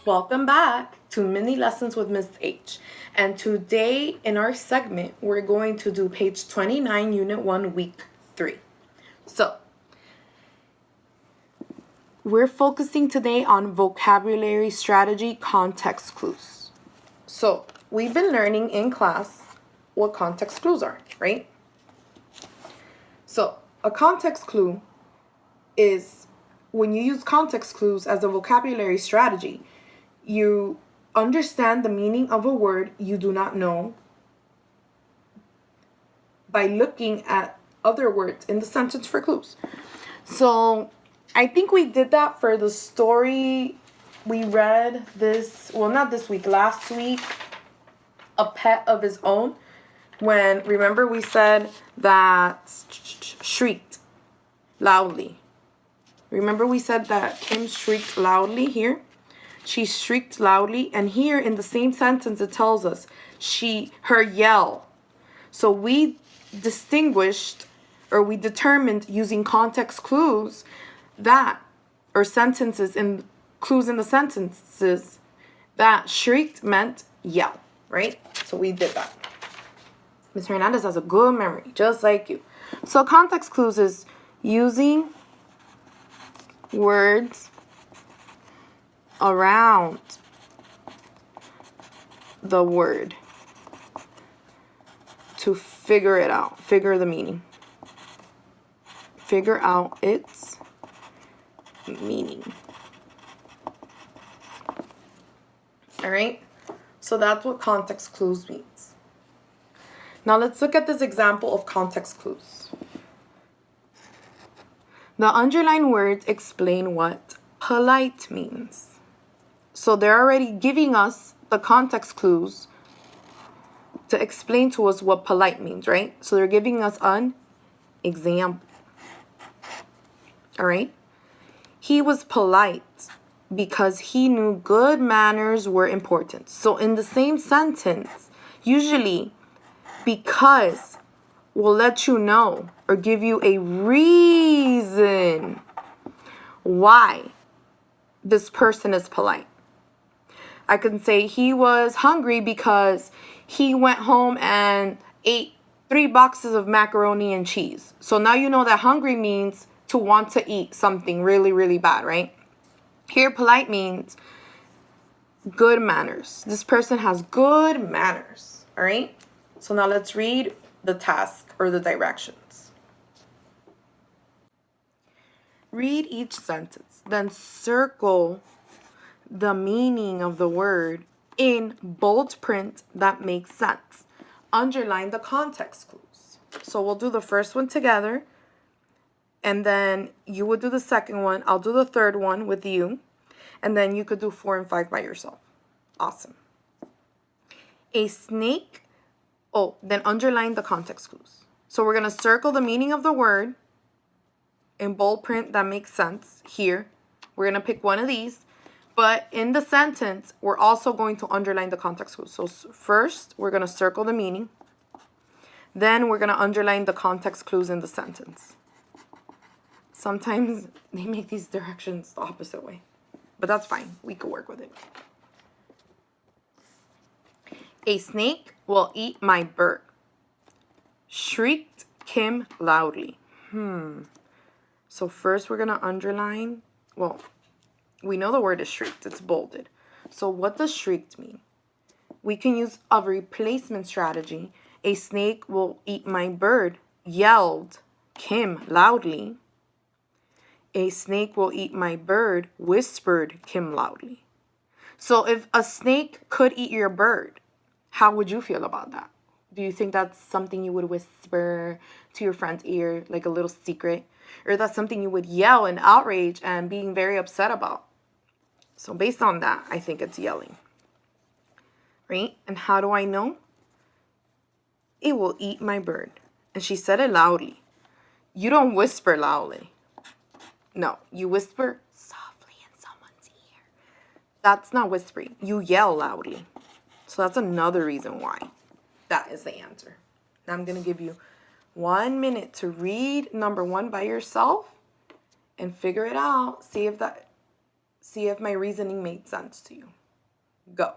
Welcome back to Mini Lessons with Ms. H. And today in our segment, we're going to do page 29, Unit 1, Week 3. So, we're focusing today on vocabulary strategy context clues. So, we've been learning in class what context clues are, right? So, a context clue is when you use context clues as a vocabulary strategy, you understand the meaning of a word you do not know by looking at other words in the sentence for clues. So I think we did that for the story we read last week, A Pet of His Own. When, remember, we said that shrieked loudly. Remember we said that Kim shrieked loudly here? She shrieked loudly, and here in the same sentence it tells us her yell. So we determined using context clues sentences in clues in the sentences that shrieked meant yell, right? So we did that. Ms. Hernandez has a good memory, just like you. So context clues is using words around the word to figure it out, figure the meaning, figure out its meaning. All right, so that's what context clues means. Now let's look at this example of context clues. The underlined words explain what polite means. So they're already giving us the context clues to explain to us what polite means, right? So they're giving us an example. All right? He was polite because he knew good manners were important. So in the same sentence, usually because will let you know or give you a reason why this person is polite. I can say he was hungry because he went home and ate 3 boxes of macaroni and cheese. So now you know that hungry means to want to eat something really, really bad, right? Here, polite means good manners. This person has good manners, all right? So now let's read the task or the directions. Read each sentence, then circle the meaning of the word in bold print that makes sense. Underline the context clues. So we'll do the first one together, and then you would do the second one. I'll do the third one with you, and then you could do 4 and 5 by yourself. Awesome. A snake. Oh, then underline the context clues. So we're going to circle the meaning of the word in bold print that makes sense here. We're going to pick one of these. But in the sentence, we're also going to underline the context clues. So first, we're going to circle the meaning. Then we're going to underline the context clues in the sentence. Sometimes they make these directions the opposite way. But that's fine. We could work with it. A snake will eat my bird. Shrieked Kim loudly. So first we're going to underline, we know the word is shrieked. It's bolded. So what does shrieked mean? We can use a replacement strategy. A snake will eat my bird. Yelled Kim loudly. A snake will eat my bird. Whispered Kim loudly. So if a snake could eat your bird, how would you feel about that? Do you think that's something you would whisper to your friend's ear, like a little secret? Or that's something you would yell in outrage and being very upset about? So based on that, I think it's yelling. Right? And how do I know? It will eat my bird. And she said it loudly. You don't whisper loudly. No, you whisper softly in someone's ear. That's not whispering. You yell loudly. So that's another reason why that is the answer. Now I'm going to give you 1 minute to read number 1 by yourself and figure it out. See if my reasoning made sense to you. Go.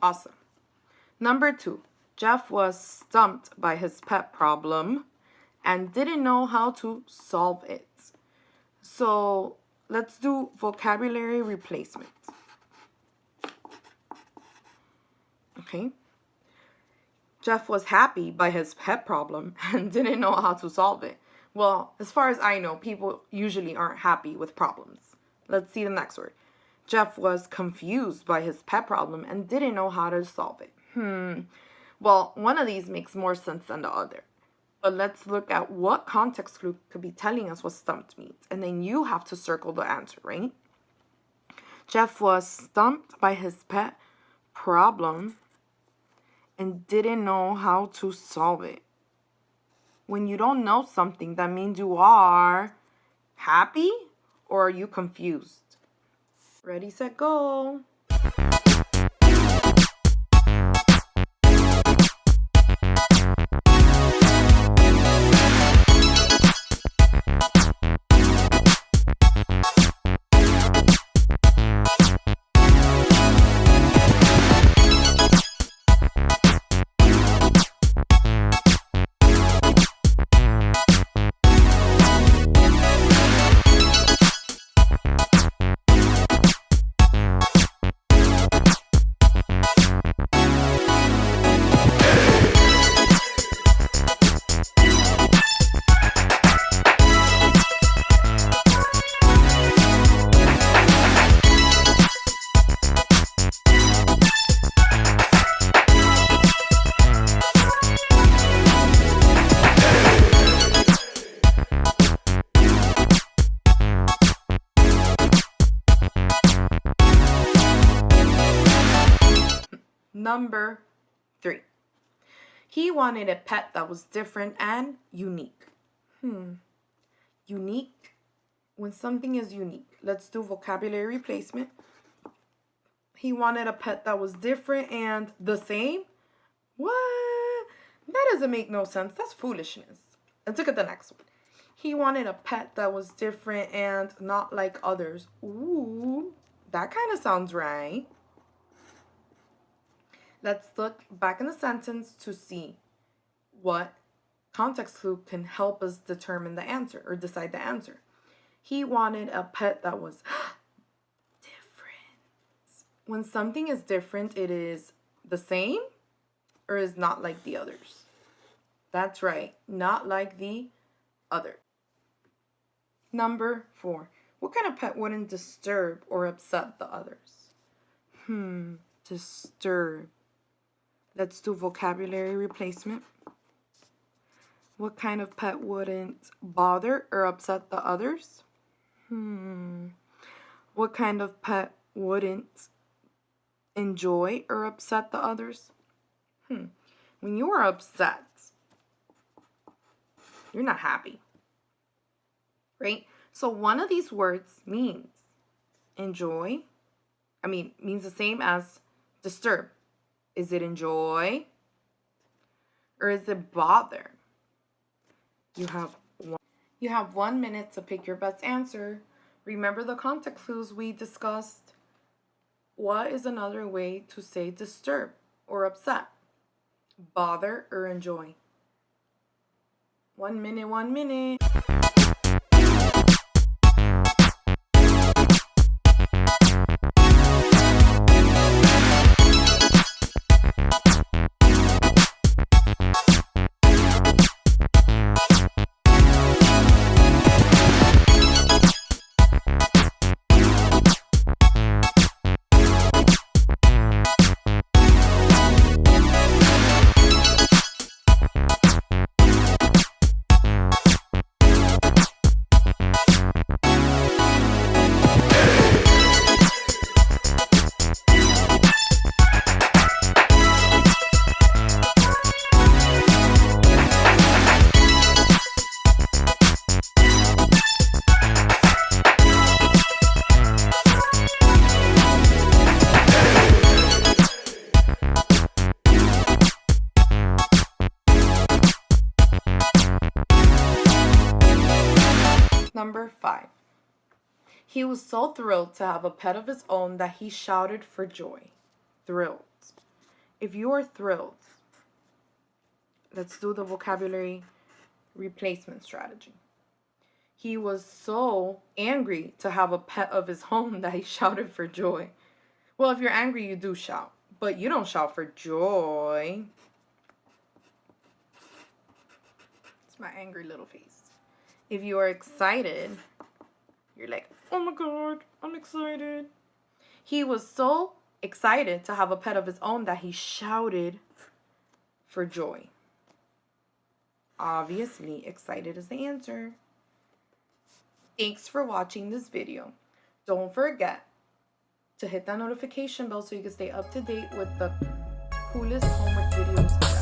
Awesome. Number 2, Jeff was stumped by his pet problem and didn't know how to solve it. So let's do vocabulary replacement. Okay. Jeff was happy by his pet problem and didn't know how to solve it. Well, as far as I know, people usually aren't happy with problems. Let's see the next word. Jeff was confused by his pet problem and didn't know how to solve it. Well, one of these makes more sense than the other. But let's look at what context clue could be telling us what stumped means. And then you have to circle the answer, right? Jeff was stumped by his pet problem and didn't know how to solve it. When you don't know something, that means you are happy or are you confused? Ready, set, go. Number 3. He wanted a pet that was different and unique. Unique. When something is unique. Let's do vocabulary replacement. He wanted a pet that was different and the same? What? That doesn't make no sense. That's foolishness. Let's look at the next one. He wanted a pet that was different and not like others. Ooh, that kind of sounds right. Let's look back in the sentence to see what context clue can help us determine the answer or decide the answer. He wanted a pet that was different. When something is different, it is the same or is not like the others. That's right, not like the other. Number 4. What kind of pet wouldn't disturb or upset the others? Disturb. Let's do vocabulary replacement. What kind of pet wouldn't bother or upset the others? What kind of pet wouldn't enjoy or upset the others? When you are upset, you're not happy, right? So one of these words means enjoy. Means the same as disturb. Is it enjoy or is it bother? You have 1 minute to pick your best answer. Remember the context clues we discussed What is another way to say disturb or upset? Bother or enjoy? 1 minute, 1 minute. Number 5. He was so thrilled to have a pet of his own that he shouted for joy. Thrilled. If you are thrilled, let's do the vocabulary replacement strategy. He was so angry to have a pet of his own that he shouted for joy. Well, if you're angry, you do shout, but you don't shout for joy. It's my angry little face. If you are excited, you're like, oh my God, I'm excited. He was so excited to have a pet of his own that he shouted for joy. Obviously, excited is the answer. Thanks for watching this video. Don't forget to hit that notification bell so you can stay up to date with the coolest homework videos ever.